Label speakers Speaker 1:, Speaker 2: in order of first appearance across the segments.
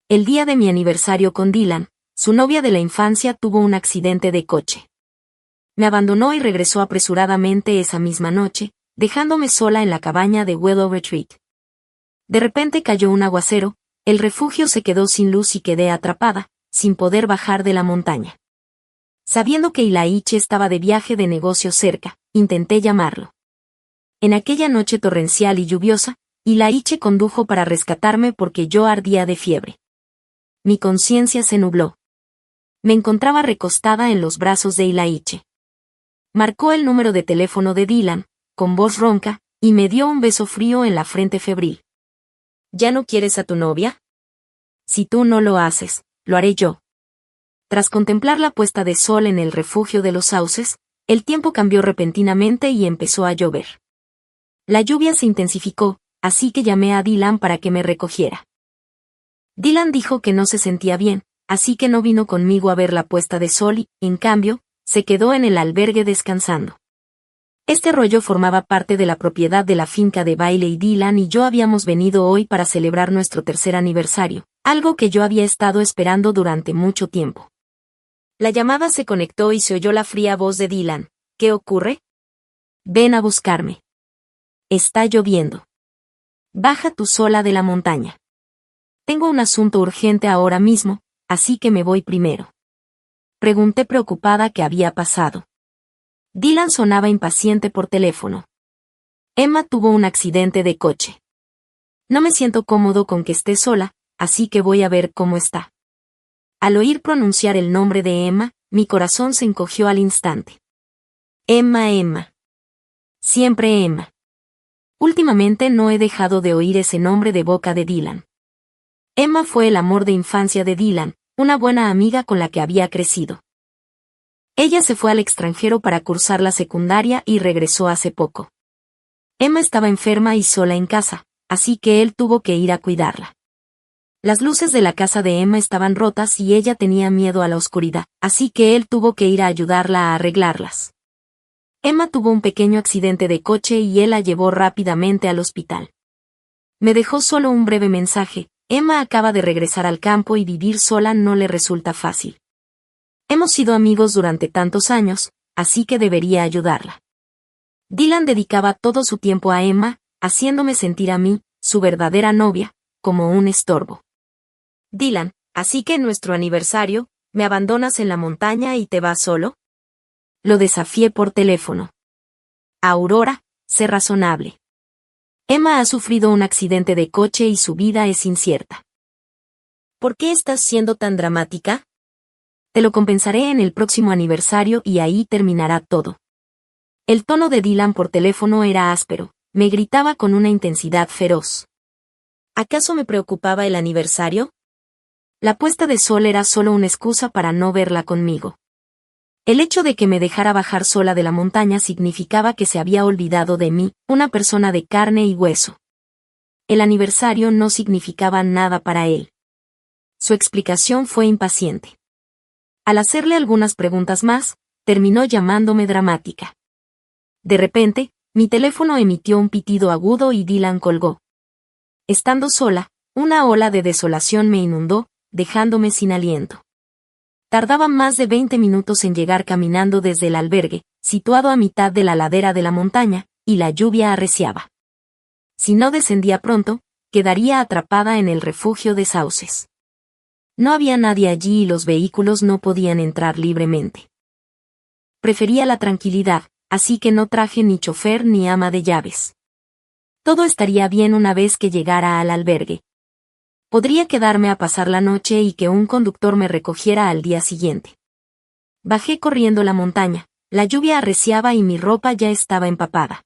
Speaker 1: El día de mi aniversario con Dylan, su novia de la infancia tuvo un accidente de coche. Me abandonó y regresó apresuradamente esa misma noche, dejándome sola en la cabaña de Willow Retreat. De repente cayó un aguacero, el refugio se quedó sin luz y quedé atrapada, sin poder bajar de la montaña. Sabiendo que Ilaiche estaba de viaje de negocio cerca, intenté llamarlo. En aquella noche torrencial y lluviosa, Ilaiche condujo para rescatarme porque yo ardía de fiebre. Mi conciencia se nubló. Me encontraba recostada en los brazos de Ilaiche. Marcó el número de teléfono de Dylan, con voz ronca, y me dio un beso frío en la frente febril. ¿Ya no quieres a tu novia? Si tú no lo haces, lo haré yo. Tras contemplar la puesta de sol en el refugio de los sauces, el tiempo cambió repentinamente y empezó a llover. La lluvia se intensificó, así que llamé a Dylan para que me recogiera. Dylan dijo que no se sentía bien, así que no vino conmigo a ver la puesta de sol y, en cambio, se quedó en el albergue descansando. Este arroyo formaba parte de la propiedad de la finca de Bailey y Dylan y yo habíamos venido hoy para celebrar nuestro tercer aniversario, algo que yo había estado esperando durante mucho tiempo. La llamada se conectó y se oyó la fría voz de Dylan. ¿Qué ocurre? Ven a buscarme. Está lloviendo. Baja tú sola de la montaña. Tengo un asunto urgente ahora mismo, así que me voy primero. Pregunté preocupada qué había pasado. Dylan sonaba impaciente por teléfono. Emma tuvo un accidente de coche. No me siento cómodo con que esté sola, así que voy a ver cómo está. Al oír pronunciar el nombre de Emma, mi corazón se encogió al instante. Emma. Siempre Emma. Últimamente no he dejado de oír ese nombre de boca de Dylan. Emma fue el amor de infancia de Dylan, una buena amiga con la que había crecido. Ella se fue al extranjero para cursar la secundaria y regresó hace poco. Emma estaba enferma y sola en casa, así que él tuvo que ir a cuidarla. Las luces de la casa de Emma estaban rotas y ella tenía miedo a la oscuridad, así que él tuvo que ir a ayudarla a arreglarlas. Emma tuvo un pequeño accidente de coche y él la llevó rápidamente al hospital. Me dejó solo un breve mensaje: Emma acaba de regresar al campo y vivir sola no le resulta fácil. Hemos sido amigos durante tantos años, así que debería ayudarla. Dylan dedicaba todo su tiempo a Emma, haciéndome sentir a mí, su verdadera novia, como un estorbo. Dylan, así que en nuestro aniversario, ¿me abandonas en la montaña y te vas solo? Lo desafié por teléfono. Aurora, sé razonable. Emma ha sufrido un accidente de coche y su vida es incierta. ¿Por qué estás siendo tan dramática? Te lo compensaré en el próximo aniversario y ahí terminará todo. El tono de Dylan por teléfono era áspero, me gritaba con una intensidad feroz. ¿Acaso me preocupaba el aniversario? La puesta de sol era solo una excusa para no verla conmigo. El hecho de que me dejara bajar sola de la montaña significaba que se había olvidado de mí, una persona de carne y hueso. El aniversario no significaba nada para él. Su explicación fue impaciente. Al hacerle algunas preguntas más, terminó llamándome dramática. De repente, mi teléfono emitió un pitido agudo y Dylan colgó. Estando sola, una ola de desolación me inundó, dejándome sin aliento. Tardaba más de 20 minutos en llegar caminando desde el albergue, situado a mitad de la ladera de la montaña, y la lluvia arreciaba. Si no descendía pronto, quedaría atrapada en el refugio de sauces. No había nadie allí y los vehículos no podían entrar libremente. Prefería la tranquilidad, así que no traje ni chofer ni ama de llaves. Todo estaría bien una vez que llegara al albergue. Podría quedarme a pasar la noche y que un conductor me recogiera al día siguiente. Bajé corriendo la montaña, la lluvia arreciaba y mi ropa ya estaba empapada.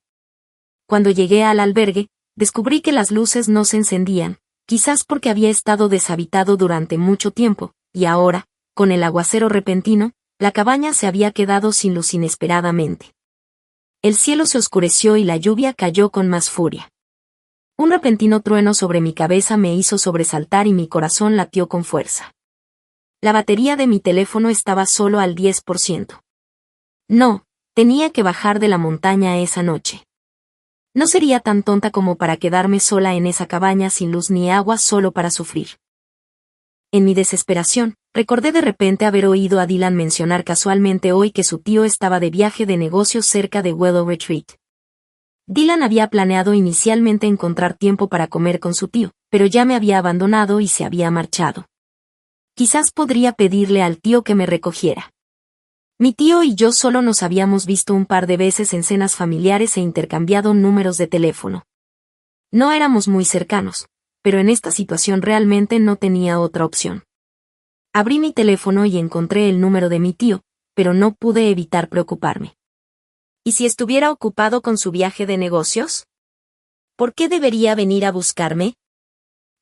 Speaker 1: Cuando llegué al albergue, descubrí que las luces no se encendían, quizás porque había estado deshabitado durante mucho tiempo, y ahora, con el aguacero repentino, la cabaña se había quedado sin luz inesperadamente. El cielo se oscureció y la lluvia cayó con más furia. Un repentino trueno sobre mi cabeza me hizo sobresaltar y mi corazón latió con fuerza. La batería de mi teléfono estaba solo al 10%. No, tenía que bajar de la montaña esa noche. No sería tan tonta como para quedarme sola en esa cabaña sin luz ni agua solo para sufrir. En mi desesperación, recordé de repente haber oído a Dylan mencionar casualmente hoy que su tío estaba de viaje de negocios cerca de Willow Retreat. Dylan había planeado inicialmente encontrar tiempo para comer con su tío, pero ya me había abandonado y se había marchado. Quizás podría pedirle al tío que me recogiera. Mi tío y yo solo nos habíamos visto un par de veces en cenas familiares e intercambiado números de teléfono. No éramos muy cercanos, pero en esta situación realmente no tenía otra opción. Abrí mi teléfono y encontré el número de mi tío, pero no pude evitar preocuparme. ¿Y si estuviera ocupado con su viaje de negocios? ¿Por qué debería venir a buscarme?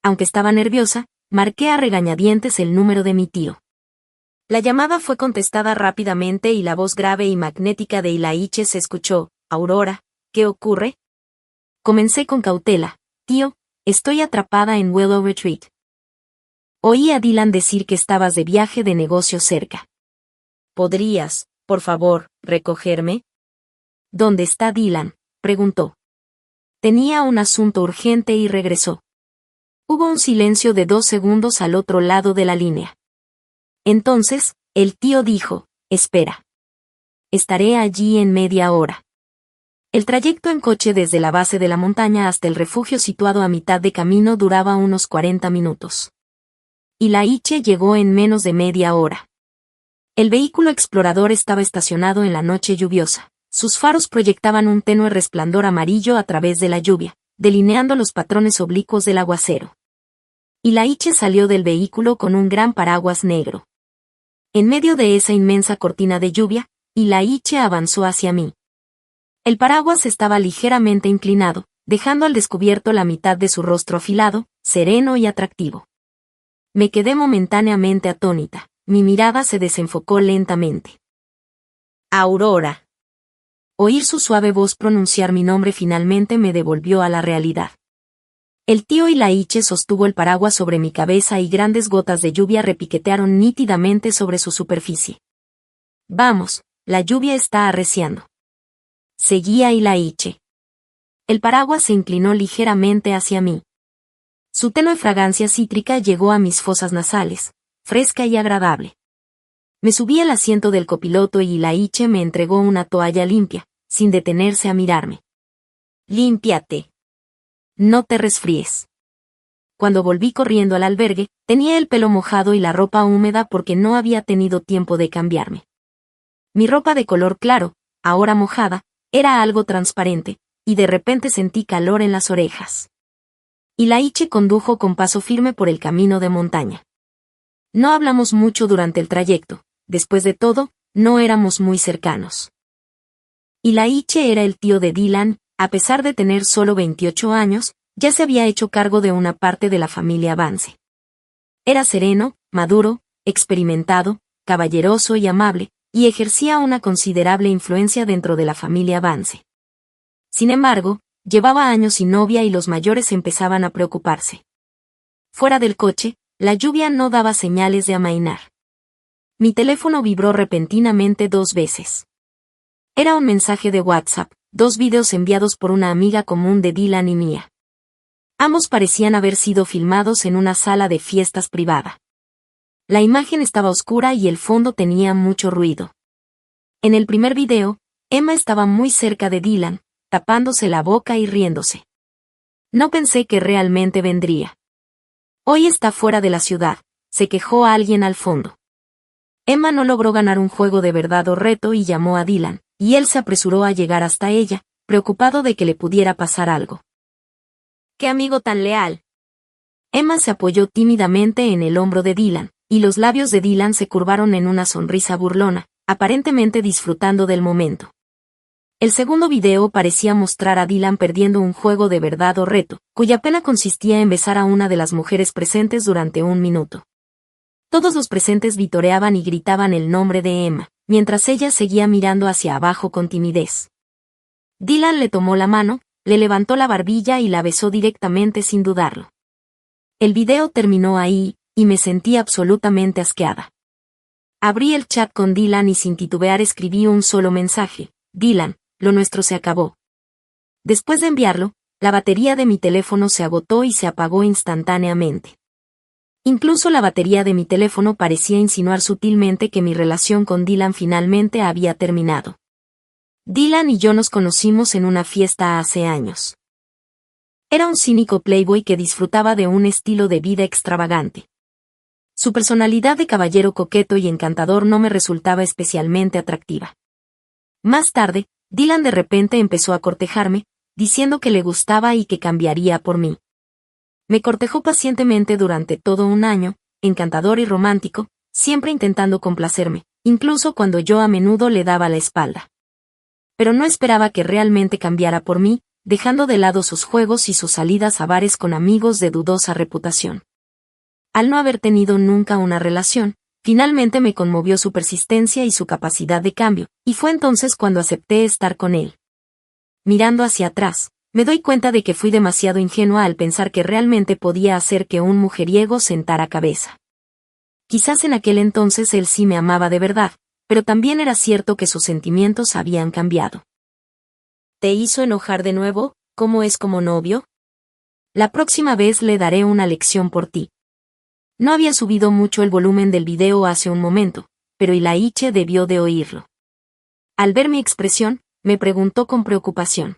Speaker 1: Aunque estaba nerviosa, marqué a regañadientes el número de mi tío. La llamada fue contestada rápidamente y la voz grave y magnética de Ilaiche se escuchó. Aurora, ¿qué ocurre? Comencé con cautela. Tío, estoy atrapada en Willow Retreat. Oí a Dylan decir que estabas de viaje de negocio cerca. ¿Podrías, por favor, recogerme? ¿Dónde está Dylan?, preguntó. Tenía un asunto urgente y regresó. Hubo un silencio de 2 segundos al otro lado de la línea. Entonces, el tío dijo, espera. Estaré allí en media hora. El trayecto en coche desde la base de la montaña hasta el refugio situado a mitad de camino duraba unos 40 minutos. Ilaiche llegó en menos de media hora. El vehículo explorador estaba estacionado en la noche lluviosa. Sus faros proyectaban un tenue resplandor amarillo a través de la lluvia, delineando los patrones oblicuos del aguacero. Ilaiche salió del vehículo con un gran paraguas negro. En medio de esa inmensa cortina de lluvia, Ilaiche avanzó hacia mí. El paraguas estaba ligeramente inclinado, dejando al descubierto la mitad de su rostro afilado, sereno y atractivo. Me quedé momentáneamente atónita, mi mirada se desenfocó lentamente. Aurora. Oír su suave voz pronunciar mi nombre finalmente me devolvió a la realidad. El tío Ilaiche sostuvo el paraguas sobre mi cabeza y grandes gotas de lluvia repiquetearon nítidamente sobre su superficie. Vamos, la lluvia está arreciando. Seguía Ilaiche. El paraguas se inclinó ligeramente hacia mí. Su tenue fragancia cítrica llegó a mis fosas nasales, fresca y agradable. Me subí al asiento del copiloto y Ilaiche me entregó una toalla limpia, sin detenerse a mirarme. Límpiate. No te resfríes. Cuando volví corriendo al albergue, tenía el pelo mojado y la ropa húmeda porque no había tenido tiempo de cambiarme. Mi ropa de color claro, ahora mojada, era algo transparente, y de repente sentí calor en las orejas. Ilaiche condujo con paso firme por el camino de montaña. No hablamos mucho durante el trayecto, después de todo, no éramos muy cercanos. Ilaiche era el tío de Dylan, a pesar de tener solo 28 años, ya se había hecho cargo de una parte de la familia Vance. Era sereno, maduro, experimentado, caballeroso y amable, y ejercía una considerable influencia dentro de la familia Vance. Sin embargo, llevaba años sin novia y los mayores empezaban a preocuparse. Fuera del coche, la lluvia no daba señales de amainar. Mi teléfono vibró repentinamente 2 veces. Era un mensaje de WhatsApp, 2 videos enviados por una amiga común de Dylan y mía. Ambos parecían haber sido filmados en una sala de fiestas privada. La imagen estaba oscura y el fondo tenía mucho ruido. En el primer video, Emma estaba muy cerca de Dylan, tapándose la boca y riéndose. No pensé que realmente vendría. Hoy está fuera de la ciudad, se quejó a alguien al fondo. Emma no logró ganar un juego de verdad o reto y llamó a Dylan, y él se apresuró a llegar hasta ella, preocupado de que le pudiera pasar algo. ¡Qué amigo tan leal! Emma se apoyó tímidamente en el hombro de Dylan, y los labios de Dylan se curvaron en una sonrisa burlona, aparentemente disfrutando del momento. El segundo video parecía mostrar a Dylan perdiendo un juego de verdad o reto, cuya pena consistía en besar a una de las mujeres presentes durante 1 minuto. Todos los presentes vitoreaban y gritaban el nombre de Emma, mientras ella seguía mirando hacia abajo con timidez. Dylan le tomó la mano, le levantó la barbilla y la besó directamente sin dudarlo. El video terminó ahí, y me sentí absolutamente asqueada. Abrí el chat con Dylan y sin titubear escribí un solo mensaje: Dylan, lo nuestro se acabó. Después de enviarlo, la batería de mi teléfono se agotó y se apagó instantáneamente. Incluso la batería de mi teléfono parecía insinuar sutilmente que mi relación con Dylan finalmente había terminado. Dylan y yo nos conocimos en una fiesta hace años. Era un cínico playboy que disfrutaba de un estilo de vida extravagante. Su personalidad de caballero coqueto y encantador no me resultaba especialmente atractiva. Más tarde, Dylan de repente empezó a cortejarme, diciendo que le gustaba y que cambiaría por mí. Me cortejó pacientemente durante todo un año, encantador y romántico, siempre intentando complacerme, incluso cuando yo a menudo le daba la espalda. Pero no esperaba que realmente cambiara por mí, dejando de lado sus juegos y sus salidas a bares con amigos de dudosa reputación. Al no haber tenido nunca una relación, finalmente me conmovió su persistencia y su capacidad de cambio, y fue entonces cuando acepté estar con él. Mirando hacia atrás, me doy cuenta de que fui demasiado ingenua al pensar que realmente podía hacer que un mujeriego sentara cabeza. Quizás en aquel entonces él sí me amaba de verdad, pero también era cierto que sus sentimientos habían cambiado. ¿Te hizo enojar de nuevo, como es como novio? La próxima vez le daré una lección por ti. No había subido mucho el volumen del video hace un momento, pero Ilaiche debió de oírlo. Al ver mi expresión, me preguntó con preocupación.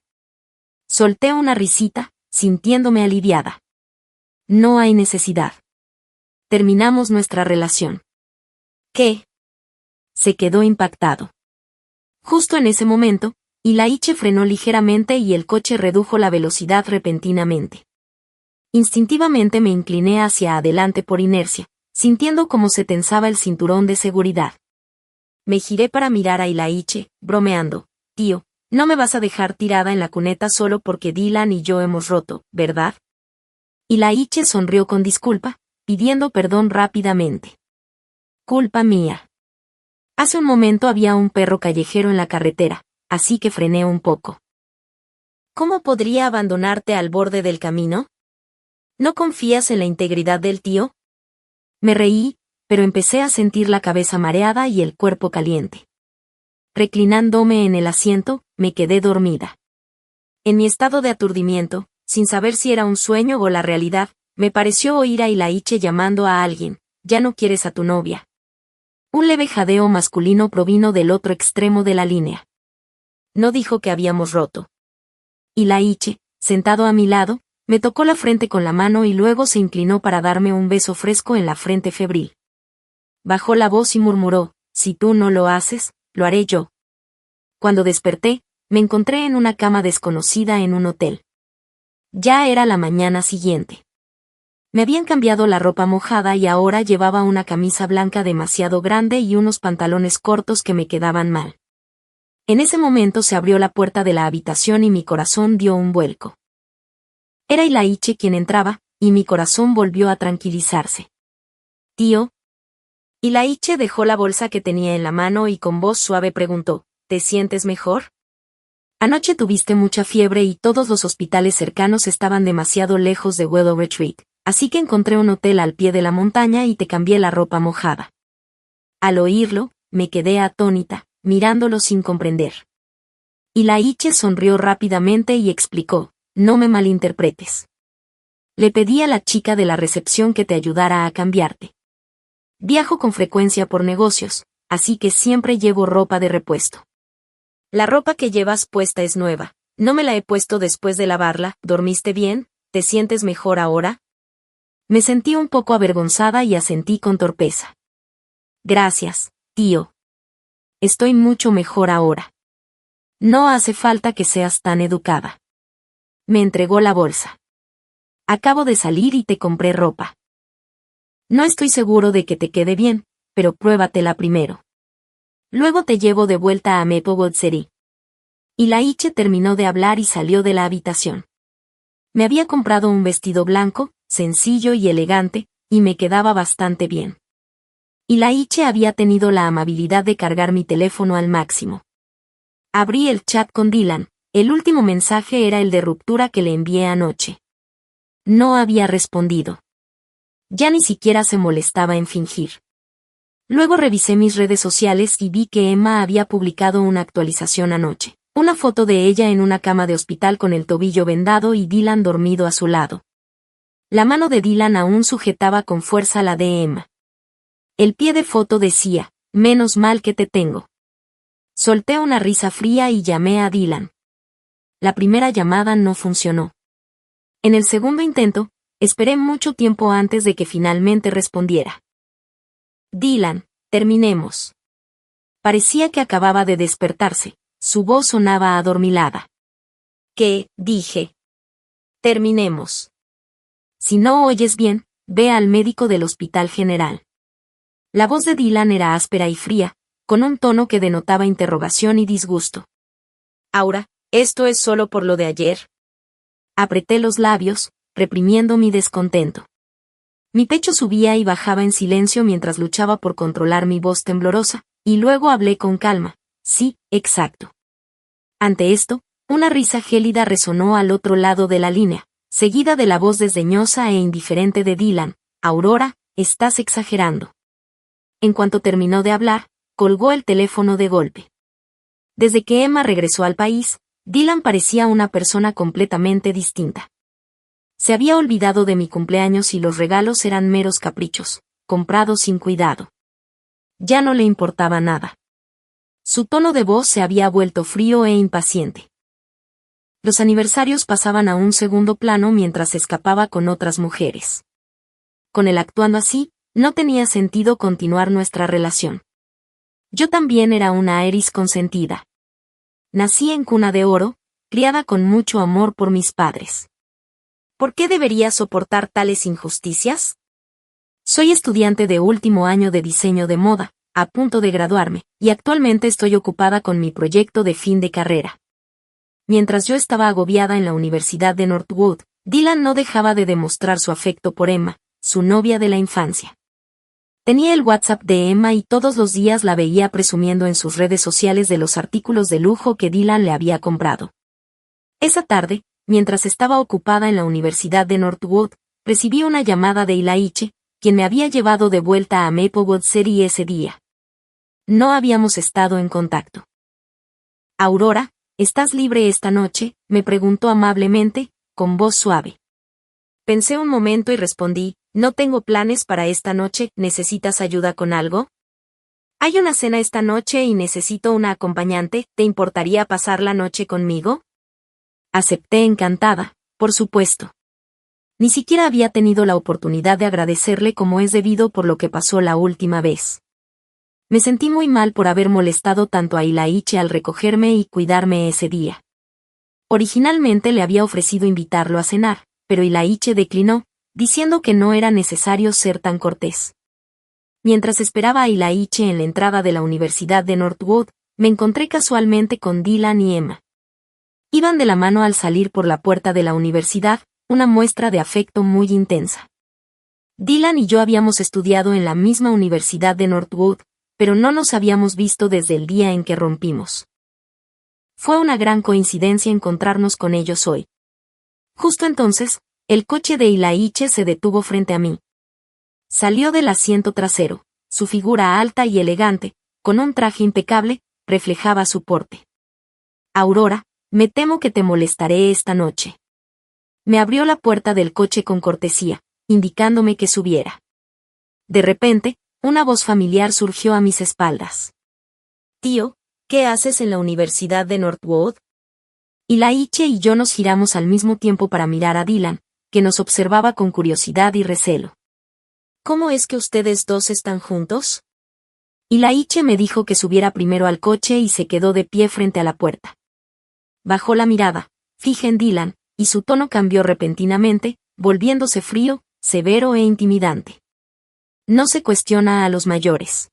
Speaker 1: Solté una risita, sintiéndome aliviada. No hay necesidad. Terminamos nuestra relación. ¿Qué? Se quedó impactado. Justo en ese momento, Ilaiche frenó ligeramente y el coche redujo la velocidad repentinamente. Instintivamente me incliné hacia adelante por inercia, sintiendo cómo se tensaba el cinturón de seguridad. Me giré para mirar a Ilaiche, bromeando. Tío, no me vas a dejar tirada en la cuneta solo porque Dylan y yo hemos roto, ¿verdad? Ilaiche sonrió con disculpa, pidiendo perdón rápidamente. Culpa mía. Hace un momento había un perro callejero en la carretera, así que frené un poco. ¿Cómo podría abandonarte al borde del camino? ¿No confías en la integridad del tío? Me reí, pero empecé a sentir la cabeza mareada y el cuerpo caliente. Reclinándome en el asiento, me quedé dormida. En mi estado de aturdimiento, sin saber si era un sueño o la realidad, me pareció oír a Ilaiche llamando a alguien. Ya no quieres a tu novia. Un leve jadeo masculino provino del otro extremo de la línea. No dijo que habíamos roto. Ilaiche, sentado a mi lado, me tocó la frente con la mano y luego se inclinó para darme un beso fresco en la frente febril. Bajó la voz y murmuró, si tú no lo haces, lo haré yo. Cuando desperté, me encontré en una cama desconocida en un hotel. Ya era la mañana siguiente. Me habían cambiado la ropa mojada y ahora llevaba una camisa blanca demasiado grande y unos pantalones cortos que me quedaban mal. En ese momento se abrió la puerta de la habitación y mi corazón dio un vuelco. Era Ilaiche quien entraba, y mi corazón volvió a tranquilizarse. Tío. Ilaiche dejó la bolsa que tenía en la mano y con voz suave preguntó, ¿te sientes mejor? Anoche tuviste mucha fiebre y todos los hospitales cercanos estaban demasiado lejos de Willow Retreat, así que encontré un hotel al pie de la montaña y te cambié la ropa mojada. Al oírlo, me quedé atónita, mirándolo sin comprender. Ilaiche sonrió rápidamente y explicó, no me malinterpretes. Le pedí a la chica de la recepción que te ayudara a cambiarte. Viajo con frecuencia por negocios, así que siempre llevo ropa de repuesto. La ropa que llevas puesta es nueva, no me la he puesto después de lavarla. ¿Dormiste bien? ¿Te sientes mejor ahora? Me sentí un poco avergonzada y asentí con torpeza. Gracias, tío. Estoy mucho mejor ahora. No hace falta que seas tan educada. Me entregó la bolsa. Acabo de salir y te compré ropa. No estoy seguro de que te quede bien, pero pruébatela primero. Luego te llevo de vuelta a Maplewood City. Ilaiche terminó de hablar y salió de la habitación. Me había comprado un vestido blanco, sencillo y elegante, y me quedaba bastante bien. Ilaiche había tenido la amabilidad de cargar mi teléfono al máximo. Abrí el chat con Dylan, el último mensaje era el de ruptura que le envié anoche. No había respondido. Ya ni siquiera se molestaba en fingir. Luego revisé mis redes sociales y vi que Emma había publicado una actualización anoche. Una foto de ella en una cama de hospital con el tobillo vendado y Dylan dormido a su lado. La mano de Dylan aún sujetaba con fuerza la de Emma. El pie de foto decía, menos mal que te tengo. Solté una risa fría y llamé a Dylan. La primera llamada no funcionó. En el segundo intento, esperé mucho tiempo antes de que finalmente respondiera. Dylan, terminemos. Parecía que acababa de despertarse, su voz sonaba adormilada. ¿Qué? Dije. Terminemos. Si no oyes bien, ve al médico del Hospital General. La voz de Dylan era áspera y fría, con un tono que denotaba interrogación y disgusto. Aura, ¿esto es solo por lo de ayer? Apreté los labios, reprimiendo mi descontento. Mi pecho subía y bajaba en silencio mientras luchaba por controlar mi voz temblorosa, y luego hablé con calma. Sí, exacto. Ante esto, una risa gélida resonó al otro lado de la línea, seguida de la voz desdeñosa e indiferente de Dylan. Aurora, estás exagerando. En cuanto terminó de hablar, colgó el teléfono de golpe. Desde que Emma regresó al país, Dylan parecía una persona completamente distinta. Se había olvidado de mi cumpleaños y los regalos eran meros caprichos, comprados sin cuidado. Ya no le importaba nada. Su tono de voz se había vuelto frío e impaciente. Los aniversarios pasaban a un segundo plano mientras escapaba con otras mujeres. Con él actuando así, no tenía sentido continuar nuestra relación. Yo también era una Aeris consentida. Nací en cuna de oro, criada con mucho amor por mis padres. ¿Por qué debería soportar tales injusticias? Soy estudiante de último año de diseño de moda, a punto de graduarme, y actualmente estoy ocupada con mi proyecto de fin de carrera. Mientras yo estaba agobiada en la Universidad de Northwood, Dylan no dejaba de demostrar su afecto por Emma, su novia de la infancia. Tenía el WhatsApp de Emma y todos los días la veía presumiendo en sus redes sociales de los artículos de lujo que Dylan le había comprado. Esa tarde, mientras estaba ocupada en la Universidad de Northwood, recibí una llamada de Ilaiche, quien me había llevado de vuelta a Maplewood City ese día. No habíamos estado en contacto. Aurora, ¿estás libre esta noche?, me preguntó amablemente, con voz suave. Pensé un momento y respondí, no tengo planes para esta noche, ¿necesitas ayuda con algo? Hay una cena esta noche y necesito una acompañante, ¿te importaría pasar la noche conmigo? Acepté encantada, por supuesto. Ni siquiera había tenido la oportunidad de agradecerle como es debido por lo que pasó la última vez. Me sentí muy mal por haber molestado tanto a Ilaiche al recogerme y cuidarme ese día. Originalmente le había ofrecido invitarlo a cenar, pero Ilaiche declinó, diciendo que no era necesario ser tan cortés. Mientras esperaba a Ilaiche en la entrada de la Universidad de Northwood, me encontré casualmente con Dylan y Emma. Iban de la mano al salir por la puerta de la universidad, una muestra de afecto muy intensa. Dylan y yo habíamos estudiado en la misma Universidad de Northwood, pero no nos habíamos visto desde el día en que rompimos. Fue una gran coincidencia encontrarnos con ellos hoy. Justo entonces, el coche de Ilaiche se detuvo frente a mí. Salió del asiento trasero, su figura alta y elegante, con un traje impecable, reflejaba su porte. Aurora, me temo que te molestaré esta noche. Me abrió la puerta del coche con cortesía, indicándome que subiera. De repente, una voz familiar surgió a mis espaldas. Tío, ¿qué haces en la Universidad de Northwood? Ilaiche y yo nos giramos al mismo tiempo para mirar a Dylan, que nos observaba con curiosidad y recelo. ¿Cómo es que ustedes dos están juntos? Ilaiche me dijo que subiera primero al coche y se quedó de pie frente a la puerta. Bajó la mirada, fija en Dylan, y su tono cambió repentinamente, volviéndose frío, severo e intimidante. No se cuestiona a los mayores.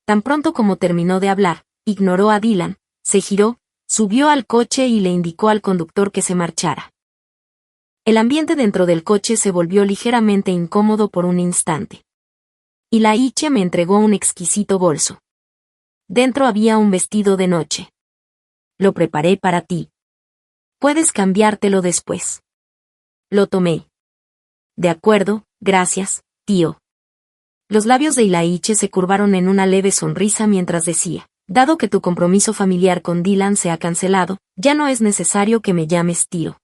Speaker 1: Tan pronto como terminó de hablar, ignoró a Dylan, se giró, subió al coche y le indicó al conductor que se marchara. El ambiente dentro del coche se volvió ligeramente incómodo por un instante. Ilaiche me entregó un exquisito bolso. Dentro había un vestido de noche. Lo preparé para ti. Puedes cambiártelo después. Lo tomé. De acuerdo, gracias, tío. Los labios de Ilaiche se curvaron en una leve sonrisa mientras decía, dado que tu compromiso familiar con Dylan se ha cancelado, ya no es necesario que me llames tío.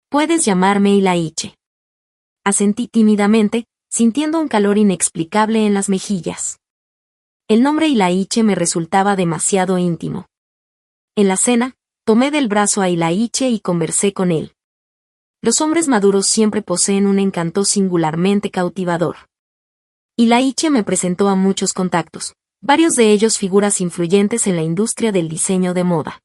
Speaker 1: Puedes llamarme Ilaiche. Asentí tímidamente, sintiendo un calor inexplicable en las mejillas. El nombre Ilaiche me resultaba demasiado íntimo. En la cena, tomé del brazo a Ilaiche y conversé con él. Los hombres maduros siempre poseen un encanto singularmente cautivador. Ilaiche me presentó a muchos contactos, varios de ellos figuras influyentes en la industria del diseño de moda.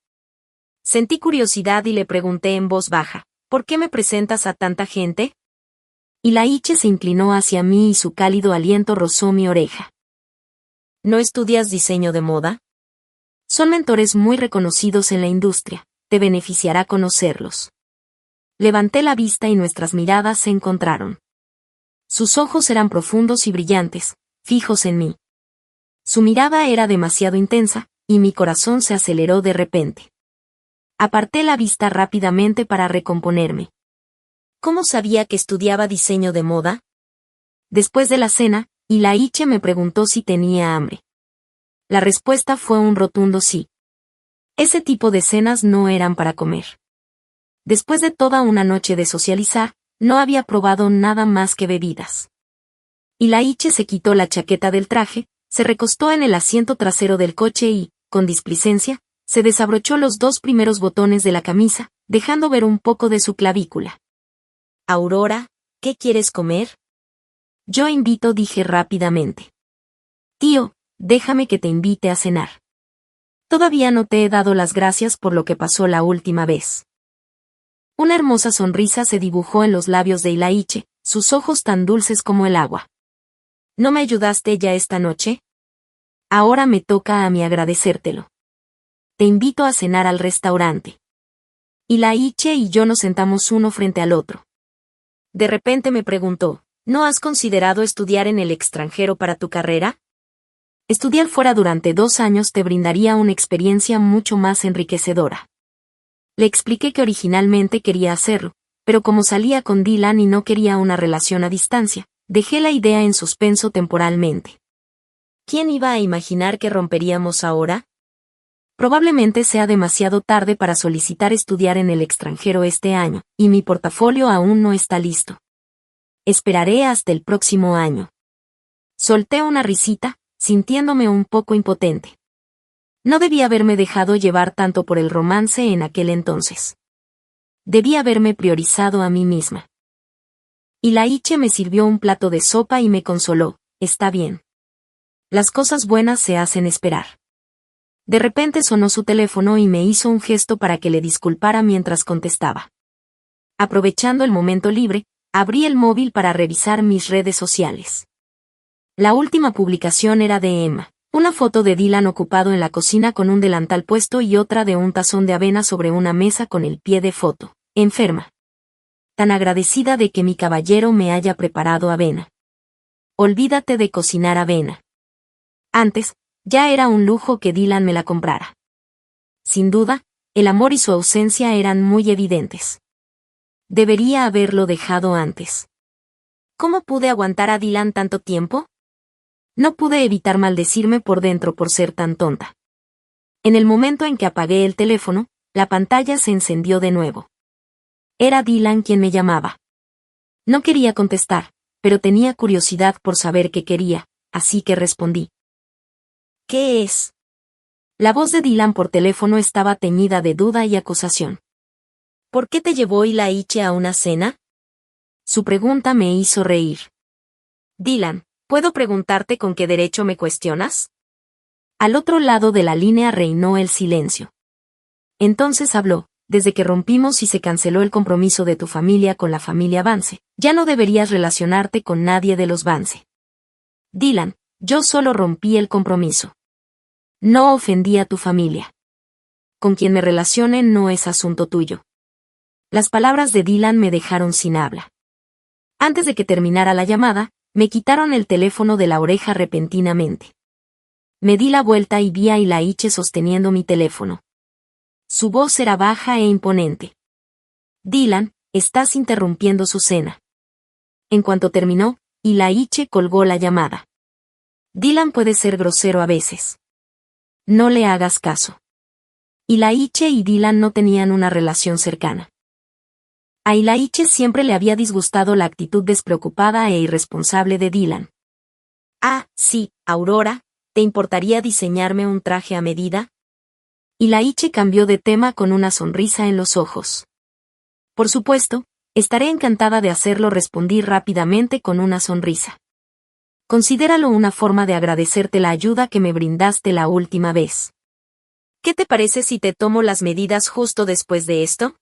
Speaker 1: Sentí curiosidad y le pregunté en voz baja, ¿por qué me presentas a tanta gente? Ilaiche se inclinó hacia mí y su cálido aliento rozó mi oreja. ¿No estudias diseño de moda? Son mentores muy reconocidos en la industria, te beneficiará conocerlos. Levanté la vista y nuestras miradas se encontraron. Sus ojos eran profundos y brillantes, fijos en mí. Su mirada era demasiado intensa, y mi corazón se aceleró de repente. Aparté la vista rápidamente para recomponerme. ¿Cómo sabía que estudiaba diseño de moda? Después de la cena, Ilaiche me preguntó si tenía hambre. La respuesta fue un rotundo sí. Ese tipo de cenas no eran para comer. Después de toda una noche de socializar, no había probado nada más que bebidas. Ilaiche se quitó la chaqueta del traje, se recostó en el asiento trasero del coche y, con displicencia, se desabrochó los 2 primeros botones de la camisa, dejando ver un poco de su clavícula. Aurora, ¿qué quieres comer? Yo invito, dije rápidamente. Tío, déjame que te invite a cenar. Todavía no te he dado las gracias por lo que pasó la última vez. Una hermosa sonrisa se dibujó en los labios de Ilaiche, sus ojos tan dulces como el agua. ¿No me ayudaste ya esta noche? Ahora me toca a mí agradecértelo. Te invito a cenar al restaurante. Ilaiche y yo nos sentamos uno frente al otro. De repente me preguntó, ¿no has considerado estudiar en el extranjero para tu carrera? Estudiar fuera durante 2 años te brindaría una experiencia mucho más enriquecedora. Le expliqué que originalmente quería hacerlo, pero como salía con Dylan y no quería una relación a distancia, dejé la idea en suspenso temporalmente. ¿Quién iba a imaginar que romperíamos ahora? Probablemente sea demasiado tarde para solicitar estudiar en el extranjero este año, y mi portafolio aún no está listo. Esperaré hasta el próximo año. Solté una risita, sintiéndome un poco impotente. No debía haberme dejado llevar tanto por el romance en aquel entonces. Debía haberme priorizado a mí misma. Ilaiche me sirvió un plato de sopa y me consoló, está bien. Las cosas buenas se hacen esperar. De repente sonó su teléfono y me hizo un gesto para que le disculpara mientras contestaba. Aprovechando el momento libre, abrí el móvil para revisar mis redes sociales. La última publicación era de Emma, una foto de Dylan ocupado en la cocina con un delantal puesto y otra de un tazón de avena sobre una mesa con el pie de foto, enferma. Tan agradecida de que mi caballero me haya preparado avena. Olvídate de cocinar avena. Antes, ya era un lujo que Dylan me la comprara. Sin duda, el amor y su ausencia eran muy evidentes. Debería haberlo dejado antes. ¿Cómo pude aguantar a Dylan tanto tiempo? No pude evitar maldecirme por dentro por ser tan tonta. En el momento en que apagué el teléfono, la pantalla se encendió de nuevo. Era Dylan quien me llamaba. No quería contestar, pero tenía curiosidad por saber qué quería, así que respondí. ¿Qué es? La voz de Dylan por teléfono estaba teñida de duda y acusación. ¿Por qué te llevó Ilaiche a una cena? Su pregunta me hizo reír. Dylan, ¿puedo preguntarte con qué derecho me cuestionas? Al otro lado de la línea reinó el silencio. Entonces habló, desde que rompimos y se canceló el compromiso de tu familia con la familia Vance, ya no deberías relacionarte con nadie de los Vance. Dylan, yo solo rompí el compromiso. No ofendí a tu familia. Con quien me relacione no es asunto tuyo. Las palabras de Dylan me dejaron sin habla. Antes de que terminara la llamada, me quitaron el teléfono de la oreja repentinamente. Me di la vuelta y vi a Ilaiche sosteniendo mi teléfono. Su voz era baja e imponente. Dylan, estás interrumpiendo su cena. En cuanto terminó, Ilaiche colgó la llamada. Dylan puede ser grosero a veces. No le hagas caso. Ilaiche y Dylan no tenían una relación cercana. A Ilaiche siempre le había disgustado la actitud despreocupada e irresponsable de Dylan. Ah, sí, Aurora, ¿te importaría diseñarme un traje a medida? Ilaiche cambió de tema con una sonrisa en los ojos. Por supuesto, estaré encantada de hacerlo, respondí rápidamente con una sonrisa. Considéralo una forma de agradecerte la ayuda que me brindaste la última vez. ¿Qué te parece si te tomo las medidas justo después de esto?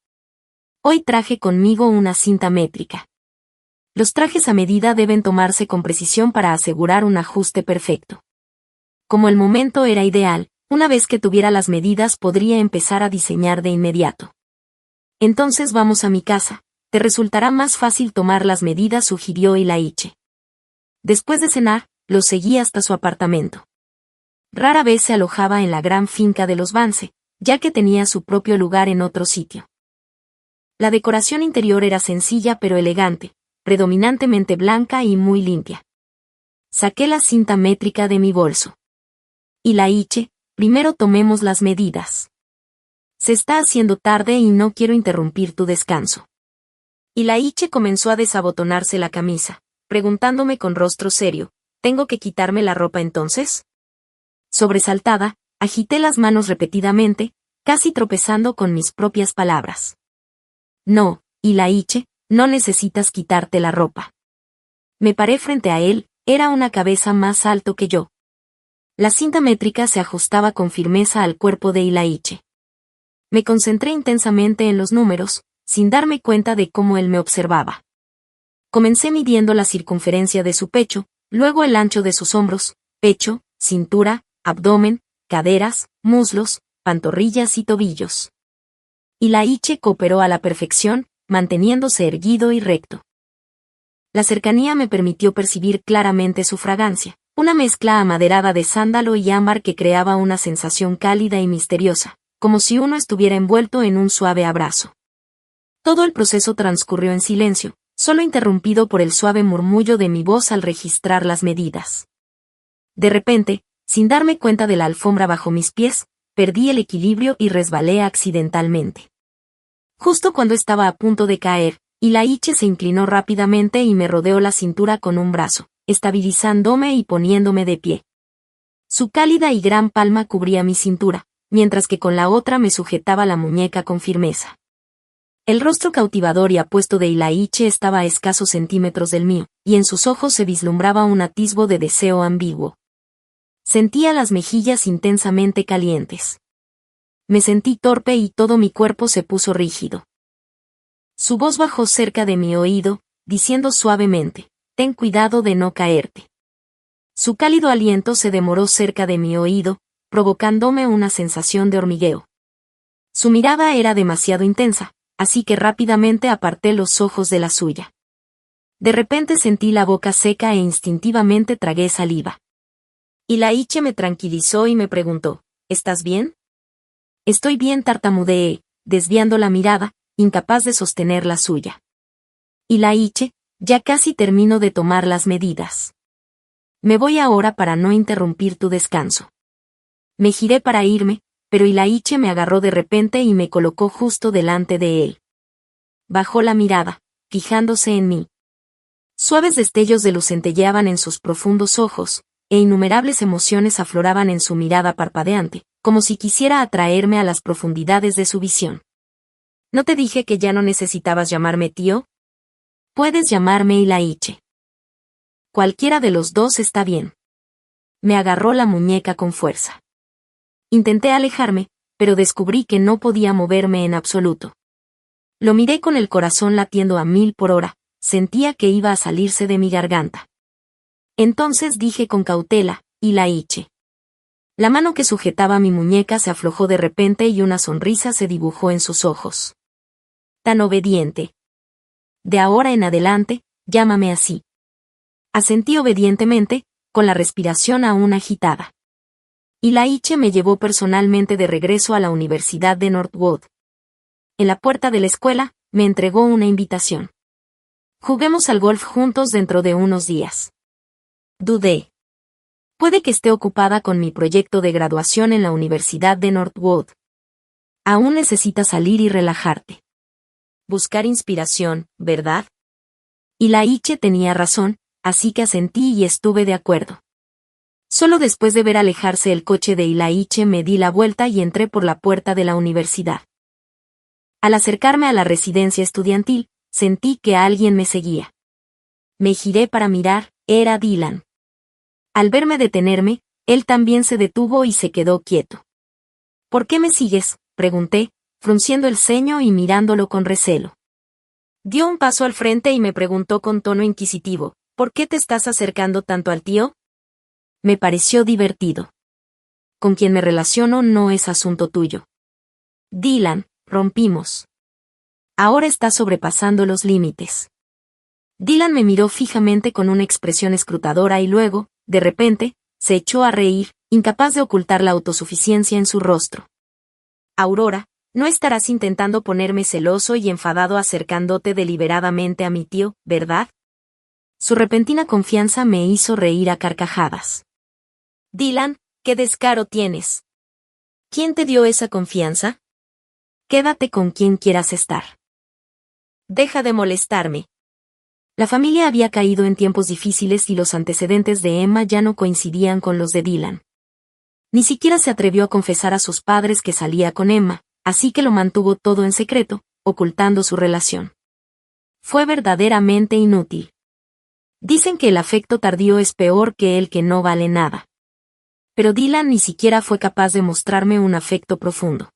Speaker 1: Hoy traje conmigo una cinta métrica. Los trajes a medida deben tomarse con precisión para asegurar un ajuste perfecto. Como el momento era ideal, una vez que tuviera las medidas podría empezar a diseñar de inmediato. Entonces vamos a mi casa, te resultará más fácil tomar las medidas, sugirió Ilaiche. Después de cenar, lo seguí hasta su apartamento. Rara vez se alojaba en la gran finca de los Vance, ya que tenía su propio lugar en otro sitio. La decoración interior era sencilla pero elegante, predominantemente blanca y muy limpia. Saqué la cinta métrica de mi bolso. Ilaiche, primero tomemos las medidas. Se está haciendo tarde y no quiero interrumpir tu descanso. Ilaiche comenzó a desabotonarse la camisa, preguntándome con rostro serio, ¿tengo que quitarme la ropa entonces? Sobresaltada, agité las manos repetidamente, casi tropezando con mis propias palabras. No, Ilaiche, no necesitas quitarte la ropa. Me paré frente a él, era una cabeza más alto que yo. La cinta métrica se ajustaba con firmeza al cuerpo de Ilaiche. Me concentré intensamente en los números, sin darme cuenta de cómo él me observaba. Comencé midiendo la circunferencia de su pecho, luego el ancho de sus hombros, pecho, cintura, abdomen, caderas, muslos, pantorrillas y tobillos. Ilaiche cooperó a la perfección, manteniéndose erguido y recto. La cercanía me permitió percibir claramente su fragancia, una mezcla amaderada de sándalo y ámbar que creaba una sensación cálida y misteriosa, como si uno estuviera envuelto en un suave abrazo. Todo el proceso transcurrió en silencio, solo interrumpido por el suave murmullo de mi voz al registrar las medidas. De repente, sin darme cuenta de la alfombra bajo mis pies, perdí el equilibrio y resbalé accidentalmente. Justo cuando estaba a punto de caer, Ilaiche se inclinó rápidamente y me rodeó la cintura con un brazo, estabilizándome y poniéndome de pie. Su cálida y gran palma cubría mi cintura, mientras que con la otra me sujetaba la muñeca con firmeza. El rostro cautivador y apuesto de Ilaiche estaba a escasos centímetros del mío, y en sus ojos se vislumbraba un atisbo de deseo ambiguo. Sentía las mejillas intensamente calientes. Me sentí torpe y todo mi cuerpo se puso rígido. Su voz bajó cerca de mi oído, diciendo suavemente, «Ten cuidado de no caerte». Su cálido aliento se demoró cerca de mi oído, provocándome una sensación de hormigueo. Su mirada era demasiado intensa, así que rápidamente aparté los ojos de la suya. De repente sentí la boca seca e instintivamente tragué saliva. Ilaiche me tranquilizó y me preguntó, ¿estás bien? Estoy bien, tartamudeé, desviando la mirada, incapaz de sostener la suya. Ilaiche, ya casi termino de tomar las medidas. Me voy ahora para no interrumpir tu descanso. Me giré para irme, pero Ilaiche me agarró de repente y me colocó justo delante de él. Bajó la mirada, fijándose en mí. Suaves destellos de luz centelleaban en sus profundos ojos, e innumerables emociones afloraban en su mirada parpadeante, como si quisiera atraerme a las profundidades de su visión. ¿No te dije que ya no necesitabas llamarme tío? Puedes llamarme Ilaiche. Cualquiera de los dos está bien. Me agarró la muñeca con fuerza. Intenté alejarme, pero descubrí que no podía moverme en absoluto. Lo miré con el corazón latiendo a 1000 por hora, sentía que iba a salirse de mi garganta. Entonces dije con cautela, Ilaiche. La mano que sujetaba mi muñeca se aflojó de repente y una sonrisa se dibujó en sus ojos. Tan obediente. De ahora en adelante, llámame así. Asentí obedientemente, con la respiración aún agitada. Ilaiche me llevó personalmente de regreso a la Universidad de Northwood. En la puerta de la escuela, me entregó una invitación. Juguemos al golf juntos dentro de unos días. Dudé. Puede que esté ocupada con mi proyecto de graduación en la Universidad de Northwood. Aún necesitas salir y relajarte. buscar inspiración, ¿verdad? Y Laiche tenía razón, así que asentí y estuve de acuerdo. Solo después de ver alejarse el coche de Ilaiche me di la vuelta y entré por la puerta de la universidad. Al acercarme a la residencia estudiantil, sentí que alguien me seguía. Me giré para mirar, era Dylan. Al verme detenerme, él también se detuvo y se quedó quieto. ¿Por qué me sigues?, pregunté, frunciendo el ceño y mirándolo con recelo. Dio un paso al frente y me preguntó con tono inquisitivo, ¿por qué te estás acercando tanto al tío? Me pareció divertido. Con quien me relaciono no es asunto tuyo. Dylan, rompimos. Ahora estás sobrepasando los límites. Dylan me miró fijamente con una expresión escrutadora y luego, de repente, se echó a reír, incapaz de ocultar la autosuficiencia en su rostro. Aurora, no estarás intentando ponerme celoso y enfadado acercándote deliberadamente a mi tío, ¿verdad? Su repentina confianza me hizo reír a carcajadas. Dylan, ¿qué descaro tienes? ¿Quién te dio esa confianza? Quédate con quien quieras estar. Deja de molestarme. La familia había caído en tiempos difíciles y los antecedentes de Emma ya no coincidían con los de Dylan. Ni siquiera se atrevió a confesar a sus padres que salía con Emma, así que lo mantuvo todo en secreto, ocultando su relación. Fue verdaderamente inútil. Dicen que el afecto tardío es peor que el que no vale nada. Pero Dylan ni siquiera fue capaz de mostrarme un afecto profundo.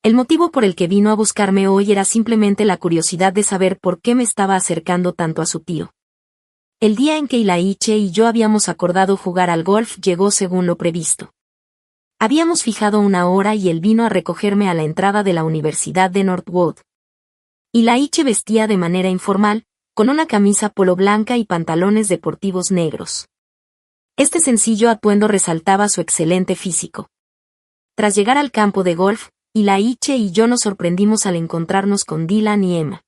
Speaker 1: El motivo por el que vino a buscarme hoy era simplemente la curiosidad de saber por qué me estaba acercando tanto a su tío. El día en que Ilaiche y yo habíamos acordado jugar al golf llegó según lo previsto. Habíamos fijado una hora y él vino a recogerme a la entrada de la Universidad de Northwood. Ilaiche vestía de manera informal, con una camisa polo blanca y pantalones deportivos negros. Este sencillo atuendo resaltaba su excelente físico. Tras llegar al campo de golf, Ilaiche y yo nos sorprendimos al encontrarnos con Dylan y Emma.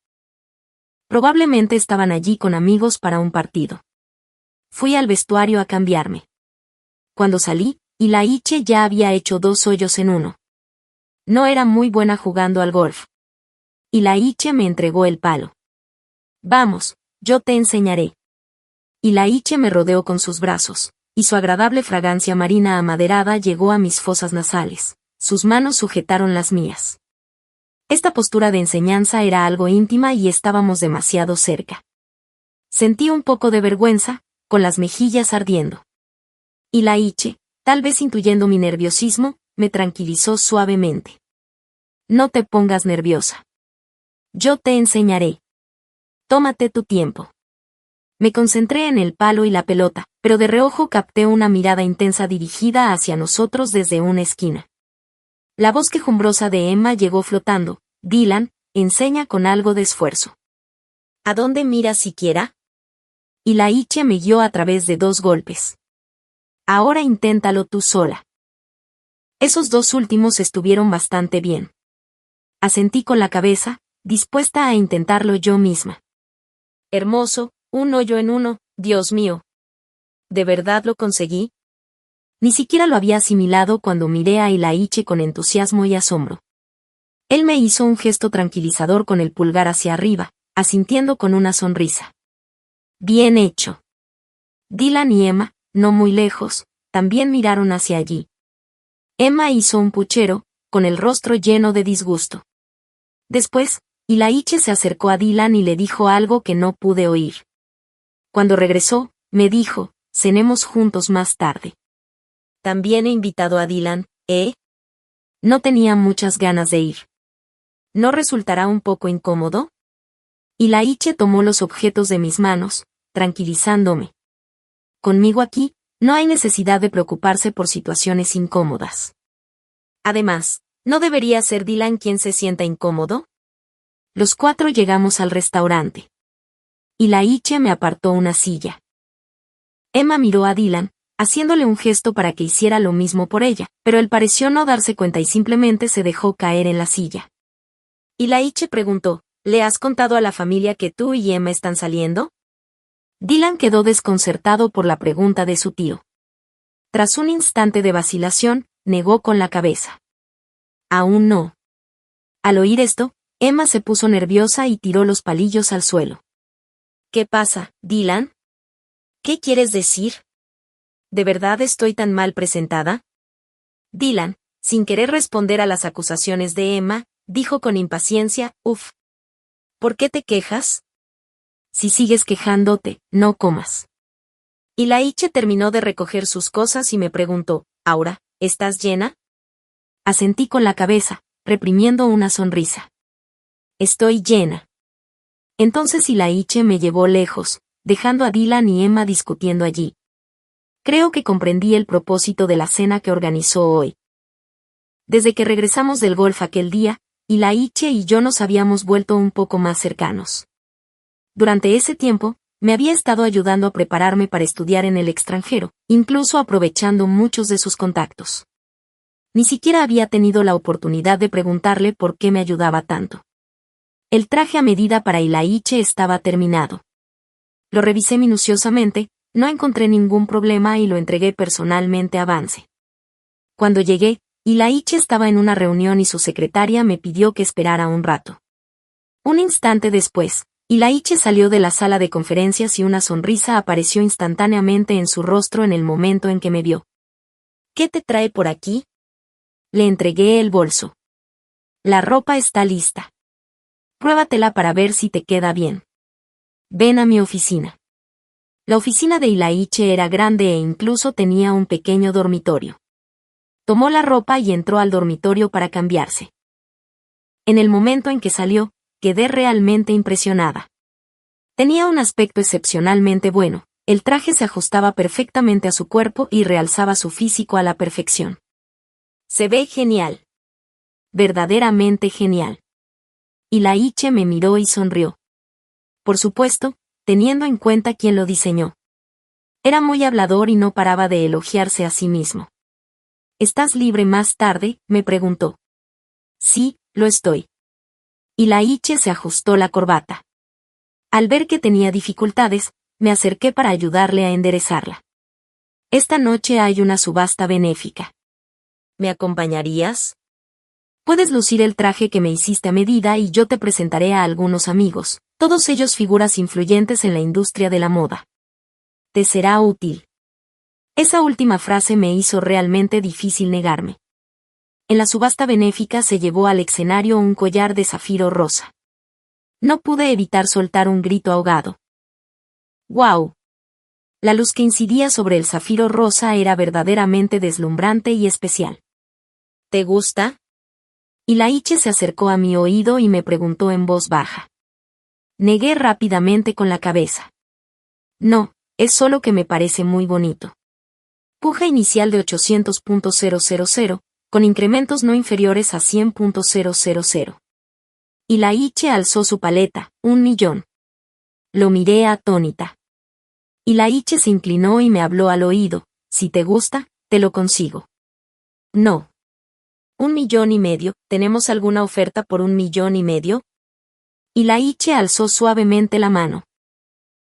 Speaker 1: Probablemente estaban allí con amigos para un partido. Fui al vestuario a cambiarme. Cuando salí, Ilaiche ya había hecho 2 hoyos en uno. No era muy buena jugando al golf. Ilaiche me entregó el palo. Vamos, yo te enseñaré. Ilaiche me rodeó con sus brazos, y su agradable fragancia marina amaderada llegó a mis fosas nasales. Sus manos sujetaron las mías. Esta postura de enseñanza era algo íntima y estábamos demasiado cerca. Sentí un poco de vergüenza, con las mejillas ardiendo. Ilaiche, tal vez intuyendo mi nerviosismo, me tranquilizó suavemente. No te pongas nerviosa. Yo te enseñaré. Tómate tu tiempo. Me concentré en el palo y la pelota, pero de reojo capté una mirada intensa dirigida hacia nosotros desde una esquina. La voz quejumbrosa de Emma llegó flotando. Dylan, enseña con algo de esfuerzo. ¿A dónde miras siquiera? Ilaiche me guió a través de 2 golpes. Ahora inténtalo tú sola. Esos 2 últimos estuvieron bastante bien. Asentí con la cabeza, dispuesta a intentarlo yo misma. Hermoso, 1 hoyo en 1, Dios mío. ¿De verdad lo conseguí? Ni siquiera lo había asimilado cuando miré a Ilaiche con entusiasmo y asombro. Él me hizo un gesto tranquilizador con el pulgar hacia arriba, asintiendo con una sonrisa. Bien hecho. Dylan y Emma, no muy lejos, también miraron hacia allí. Emma hizo un puchero, con el rostro lleno de disgusto. Después, Ilaiche se acercó a Dylan y le dijo algo que no pude oír. Cuando regresó, me dijo, cenemos juntos más tarde. También he invitado a Dylan, ¿eh? No tenía muchas ganas de ir. ¿No resultará un poco incómodo? Ilaiche tomó los objetos de mis manos, tranquilizándome. Conmigo aquí, no hay necesidad de preocuparse por situaciones incómodas. Además, ¿no debería ser Dylan quien se sienta incómodo? Los 4 llegamos al restaurante. Ilaiche me apartó una silla. Emma miró a Dylan, haciéndole un gesto para que hiciera lo mismo por ella, pero él pareció no darse cuenta y simplemente se dejó caer en la silla. Ilaiche preguntó, ¿le has contado a la familia que tú y Emma están saliendo? Dylan quedó desconcertado por la pregunta de su tío. Tras un instante de vacilación, negó con la cabeza. Aún no. Al oír esto, Emma se puso nerviosa y tiró los palillos al suelo. ¿Qué pasa, Dylan? ¿Qué quieres decir? ¿De verdad estoy tan mal presentada? Dylan, sin querer responder a las acusaciones de Emma, dijo con impaciencia, «Uf. ¿Por qué te quejas? Si sigues quejándote, no comas». Y Laiche terminó de recoger sus cosas y me preguntó, «Aura, ¿estás llena?» Asentí con la cabeza, reprimiendo una sonrisa. «Estoy llena». Entonces Laiche me llevó lejos, dejando a Dylan y Emma discutiendo allí. Creo que comprendí el propósito de la cena que organizó hoy. Desde que regresamos del golf aquel día, Laiche y yo nos habíamos vuelto un poco más cercanos. Durante ese tiempo, me había estado ayudando a prepararme para estudiar en el extranjero, incluso aprovechando muchos de sus contactos. Ni siquiera había tenido la oportunidad de preguntarle por qué me ayudaba tanto. El traje a medida para Laiche estaba terminado. Lo revisé minuciosamente, no encontré ningún problema y lo entregué personalmente a Vance. Cuando llegué, Laiche estaba en una reunión y su secretaria me pidió que esperara un rato. Un instante después, Laiche salió de la sala de conferencias y una sonrisa apareció instantáneamente en su rostro en el momento en que me vio. ¿Qué te trae por aquí? Le entregué el bolso. La ropa está lista. Pruébatela para ver si te queda bien. Ven a mi oficina. La oficina de Laiche era grande e incluso tenía un pequeño dormitorio. Tomó la ropa y entró al dormitorio para cambiarse. En el momento en que salió, quedé realmente impresionada. Tenía un aspecto excepcionalmente bueno, el traje se ajustaba perfectamente a su cuerpo y realzaba su físico a la perfección. Se ve genial. Verdaderamente genial. Laiche me miró y sonrió. Por supuesto, teniendo en cuenta quién lo diseñó. Era muy hablador y no paraba de elogiarse a sí mismo. ¿Estás libre más tarde?, me preguntó. Sí, lo estoy. Laiche se ajustó la corbata. Al ver que tenía dificultades, me acerqué para ayudarle a enderezarla. Esta noche hay una subasta benéfica. ¿Me acompañarías? Puedes lucir el traje que me hiciste a medida y yo te presentaré a algunos amigos, todos ellos figuras influyentes en la industria de la moda. Te será útil. Esa última frase me hizo realmente difícil negarme. En la subasta benéfica se llevó al escenario un collar de zafiro rosa. No pude evitar soltar un grito ahogado. ¡Guau! La luz que incidía sobre el zafiro rosa era verdaderamente deslumbrante y especial. ¿Te gusta? Laiche se acercó a mi oído y me preguntó en voz baja. Negué rápidamente con la cabeza. No, es solo que me parece muy bonito. Puja inicial de 800.000, con incrementos no inferiores a 100.000. Laiche alzó su paleta, 1.000.000. Lo miré atónita. Laiche se inclinó y me habló al oído, si te gusta, te lo consigo. No. 1.500.000, ¿tenemos alguna oferta por 1.500.000? Laiche alzó suavemente la mano.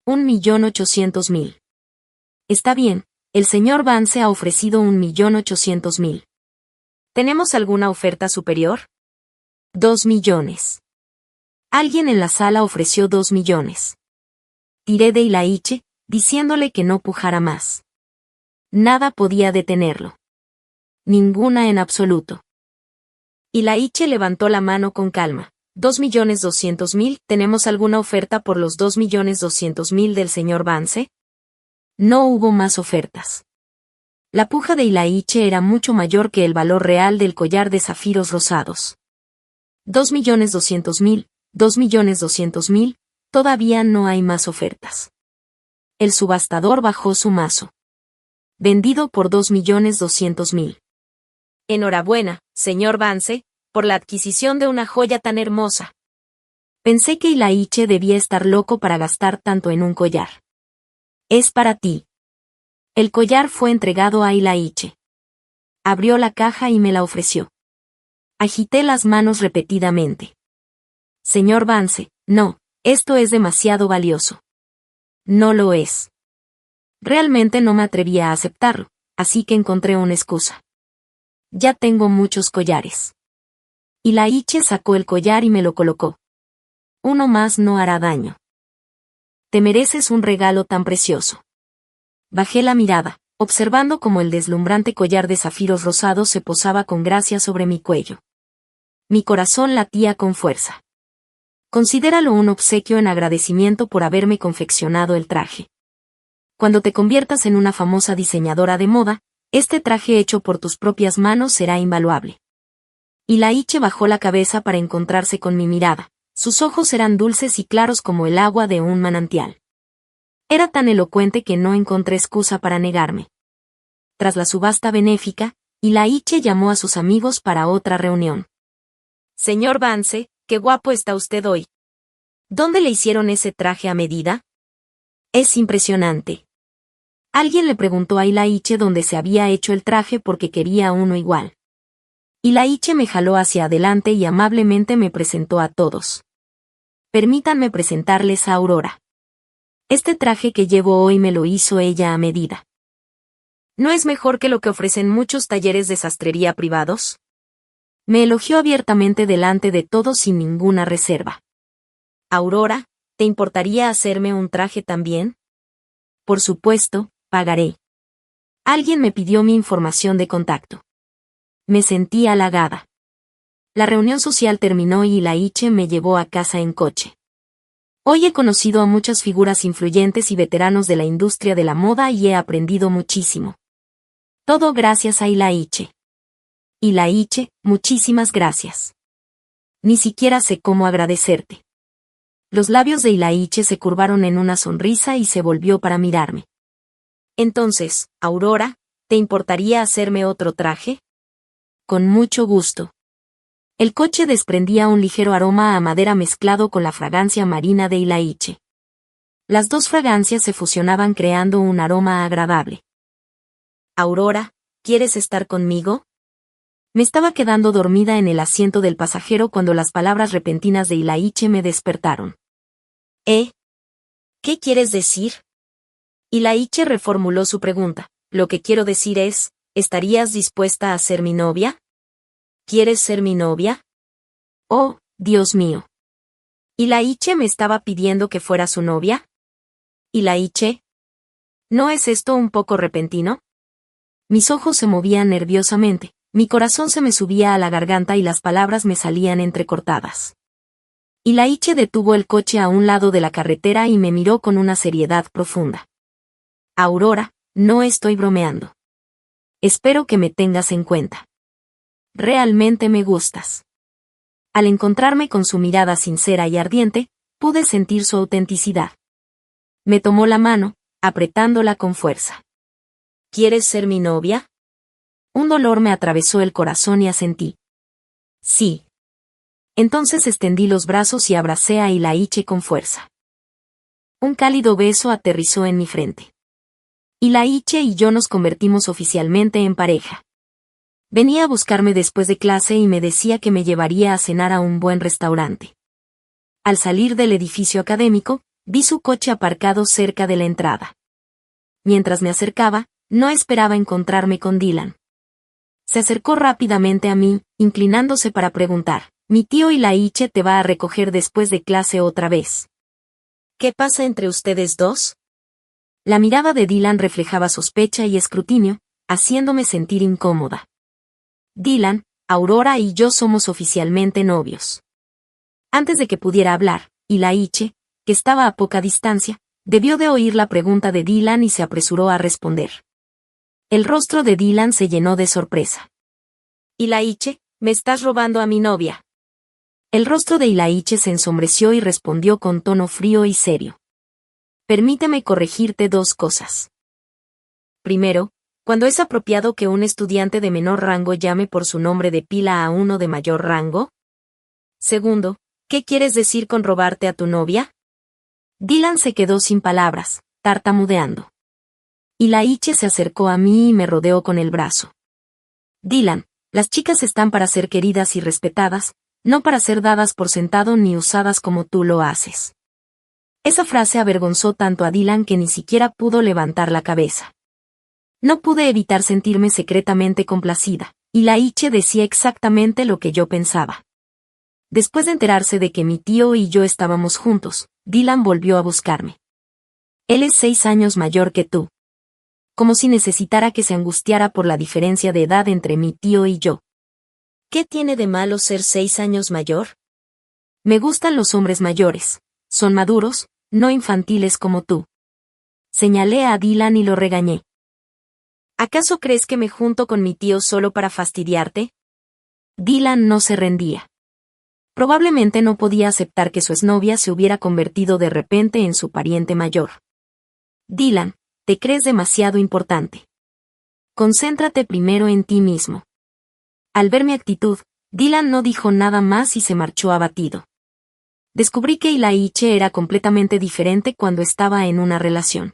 Speaker 1: 1.800.000. Está bien, el señor Vance ha ofrecido 1.800.000. ¿Tenemos alguna oferta superior? 2 millones. Alguien en la sala ofreció 2 millones. Tiré de Laiche, diciéndole que no pujara más. Nada podía detenerlo. Ninguna en absoluto. Laiche levantó la mano con calma. 2.200.000, ¿tenemos alguna oferta por los 2.200.000 del señor Vance? No hubo más ofertas. La puja de Laiche era mucho mayor que el valor real del collar de zafiros rosados. 2.200.000, 2.200.000, todavía no hay más ofertas. El subastador bajó su mazo. Vendido por 2.200.000. Enhorabuena, señor Vance, por la adquisición de una joya tan hermosa. Pensé que Laiche debía estar loco para gastar tanto en un collar. Es para ti. El collar fue entregado a Laiche. Abrió la caja y me la ofreció. Agité las manos repetidamente. Señor Vance, no, esto es demasiado valioso. No lo es. Realmente no me atrevía a aceptarlo, así que encontré una excusa. Ya tengo muchos collares. Y Laiche sacó el collar y me lo colocó. Uno más no hará daño. Te mereces un regalo tan precioso. Bajé la mirada, observando cómo el deslumbrante collar de zafiros rosados se posaba con gracia sobre mi cuello. Mi corazón latía con fuerza. Considéralo un obsequio en agradecimiento por haberme confeccionado el traje. Cuando te conviertas en una famosa diseñadora de moda, este traje hecho por tus propias manos será invaluable. Y Laiche bajó la cabeza para encontrarse con mi mirada. Sus ojos eran dulces y claros como el agua de un manantial. Era tan elocuente que no encontré excusa para negarme. Tras la subasta benéfica, Laiche llamó a sus amigos para otra reunión. Señor Vance, qué guapo está usted hoy. ¿Dónde le hicieron ese traje a medida? Es impresionante. Alguien le preguntó a Laiche dónde se había hecho el traje porque quería uno igual. Laiche me jaló hacia adelante y amablemente me presentó a todos. Permítanme presentarles a Aurora. Este traje que llevo hoy me lo hizo ella a medida. ¿No es mejor que lo que ofrecen muchos talleres de sastrería privados? Me elogió abiertamente delante de todos sin ninguna reserva. Aurora, ¿te importaría hacerme un traje también? Por supuesto, pagaré. Alguien me pidió mi información de contacto. Me sentí halagada. La reunión social terminó y Laiche me llevó a casa en coche. Hoy he conocido a muchas figuras influyentes y veteranos de la industria de la moda y he aprendido muchísimo. Todo gracias a Laiche. Laiche, muchísimas gracias. Ni siquiera sé cómo agradecerte. Los labios de Laiche se curvaron en una sonrisa y se volvió para mirarme. Entonces, Aurora, ¿te importaría hacerme otro traje? Con mucho gusto. El coche desprendía un ligero aroma a madera mezclado con la fragancia marina de Laiche. Las dos fragancias se fusionaban creando un aroma agradable. Aurora, ¿quieres estar conmigo? Me estaba quedando dormida en el asiento del pasajero cuando las palabras repentinas de Laiche me despertaron. ¿Qué quieres decir? Laiche reformuló su pregunta. Lo que quiero decir es, ¿estarías dispuesta a ser mi novia? ¿Quieres ser mi novia? Oh, Dios mío. ¿Laiche me estaba pidiendo que fuera su novia? Laiche, ¿no es esto un poco repentino? Mis ojos se movían nerviosamente, mi corazón se me subía a la garganta y las palabras me salían entrecortadas. Laiche detuvo el coche a un lado de la carretera y me miró con una seriedad profunda. Aurora, no estoy bromeando. Espero que me tengas en cuenta. Realmente me gustas. Al encontrarme con su mirada sincera y ardiente, pude sentir su autenticidad. Me tomó la mano, apretándola con fuerza. ¿Quieres ser mi novia? Un dolor me atravesó el corazón y asentí. Sí. Entonces extendí los brazos y abracé a Laiche con fuerza. Un cálido beso aterrizó en mi frente. Laiche y yo nos convertimos oficialmente en pareja. Venía a buscarme después de clase y me decía que me llevaría a cenar a un buen restaurante. Al salir del edificio académico, vi su coche aparcado cerca de la entrada. Mientras me acercaba, no esperaba encontrarme con Dylan. Se acercó rápidamente a mí, inclinándose para preguntar, «¿Mi tío Laiche te va a recoger después de clase otra vez? ¿Qué pasa entre ustedes dos?» La mirada de Dylan reflejaba sospecha y escrutinio, haciéndome sentir incómoda. Dylan, Aurora y yo somos oficialmente novios. Antes de que pudiera hablar, Laiche, que estaba a poca distancia, debió de oír la pregunta de Dylan y se apresuró a responder. El rostro de Dylan se llenó de sorpresa. Laiche, me estás robando a mi novia. El rostro de Laiche se ensombreció y respondió con tono frío y serio. Permíteme corregirte dos cosas. Primero, ¿cuándo es apropiado que un estudiante de menor rango llame por su nombre de pila a uno de mayor rango? Segundo, ¿qué quieres decir con robarte a tu novia? Dylan se quedó sin palabras, tartamudeando. Laiche se acercó a mí y me rodeó con el brazo. Dylan, las chicas están para ser queridas y respetadas, no para ser dadas por sentado ni usadas como tú lo haces. Esa frase avergonzó tanto a Dylan que ni siquiera pudo levantar la cabeza. No pude evitar sentirme secretamente complacida. Laiche decía exactamente lo que yo pensaba. Después de enterarse de que mi tío y yo estábamos juntos, Dylan volvió a buscarme. Él es 6 años mayor que tú. Como si necesitara que se angustiara por la diferencia de edad entre mi tío y yo. ¿Qué tiene de malo ser 6 años mayor? Me gustan los hombres mayores. Son maduros, no infantiles como tú. Señalé a Dylan y lo regañé. ¿Acaso crees que me junto con mi tío solo para fastidiarte? Dylan no se rendía. Probablemente no podía aceptar que su exnovia se hubiera convertido de repente en su pariente mayor. Dylan, te crees demasiado importante. Concéntrate primero en ti mismo. Al ver mi actitud, Dylan no dijo nada más y se marchó abatido. Descubrí que Ilaiche era completamente diferente cuando estaba en una relación.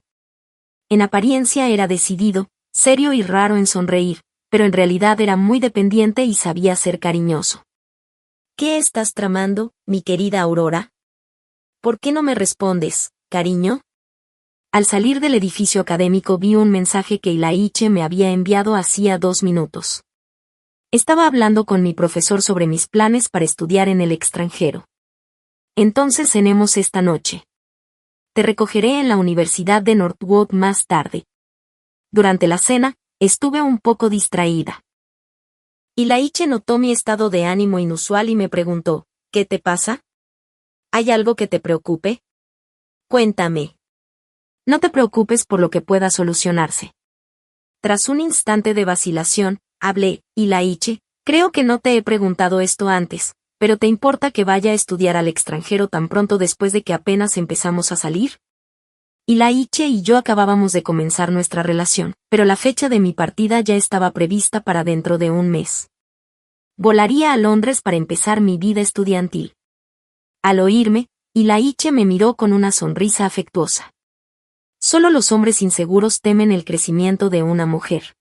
Speaker 1: En apariencia era decidido, serio y raro en sonreír, pero en realidad era muy dependiente y sabía ser cariñoso. ¿Qué estás tramando, mi querida Aurora? ¿Por qué no me respondes, cariño? Al salir del edificio académico vi un mensaje que Ilaiche me había enviado hacía 2 minutos. Estaba hablando con mi profesor sobre mis planes para estudiar en el extranjero. Entonces cenemos esta noche. Te recogeré en la Universidad de Northwood más tarde. Durante la cena, estuve un poco distraída. Ilaiche notó mi estado de ánimo inusual y me preguntó, ¿qué te pasa? ¿Hay algo que te preocupe? Cuéntame. No te preocupes por lo que pueda solucionarse. Tras un instante de vacilación, hablé, Ilaiche, creo que no te he preguntado esto antes, pero ¿te importa que vaya a estudiar al extranjero tan pronto después de que apenas empezamos a salir? Ilaiche y yo acabábamos de comenzar nuestra relación, pero la fecha de mi partida ya estaba prevista para dentro de un mes. Volaría a Londres para empezar mi vida estudiantil. Al oírme, Ilaiche me miró con una sonrisa afectuosa. Solo los hombres inseguros temen el crecimiento de una mujer.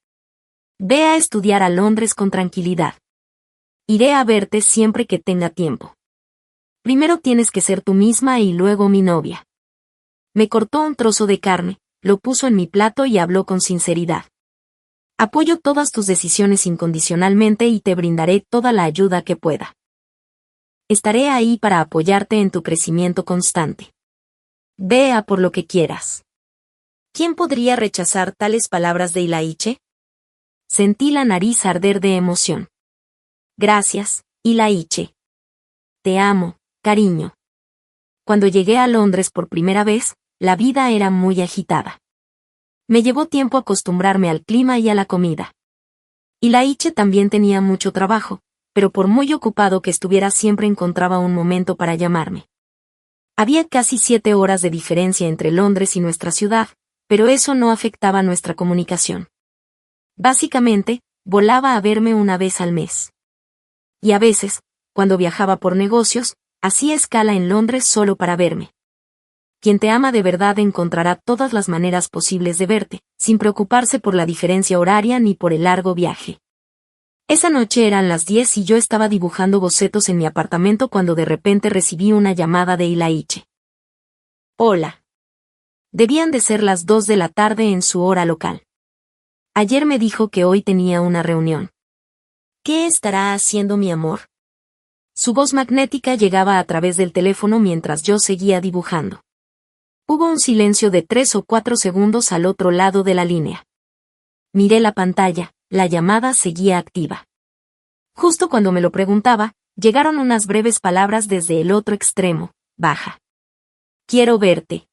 Speaker 1: Ve a estudiar a Londres con tranquilidad. Iré a verte siempre que tenga tiempo. Primero tienes que ser tú misma y luego mi novia. Me cortó un trozo de carne, lo puso en mi plato y habló con sinceridad. Apoyo todas tus decisiones incondicionalmente y te brindaré toda la ayuda que pueda. Estaré ahí para apoyarte en tu crecimiento constante. Ve a por lo que quieras. ¿Quién podría rechazar tales palabras de Ilaiche? Sentí la nariz arder de emoción. Gracias, Ilaiche. Te amo, cariño. Cuando llegué a Londres por primera vez, la vida era muy agitada. Me llevó tiempo acostumbrarme al clima y a la comida. Ilaiche también tenía mucho trabajo, pero por muy ocupado que estuviera siempre encontraba un momento para llamarme. Había casi 7 horas de diferencia entre Londres y nuestra ciudad, pero eso no afectaba nuestra comunicación. Básicamente, volaba a verme una vez al mes. Y a veces, cuando viajaba por negocios, hacía escala en Londres solo para verme. Quien te ama de verdad encontrará todas las maneras posibles de verte, sin preocuparse por la diferencia horaria ni por el largo viaje. Esa noche eran las 10 y yo estaba dibujando bocetos en mi apartamento cuando de repente recibí una llamada de Ilaiche. Hola. Debían de ser las 2 de la tarde en su hora local. Ayer me dijo que hoy tenía una reunión. ¿Qué estará haciendo mi amor? Su voz magnética llegaba a través del teléfono mientras yo seguía dibujando. Hubo un silencio de 3 o 4 segundos al otro lado de la línea. Miré la pantalla, la llamada seguía activa. Justo cuando me lo preguntaba, llegaron unas breves palabras desde el otro extremo, baja. Quiero verte.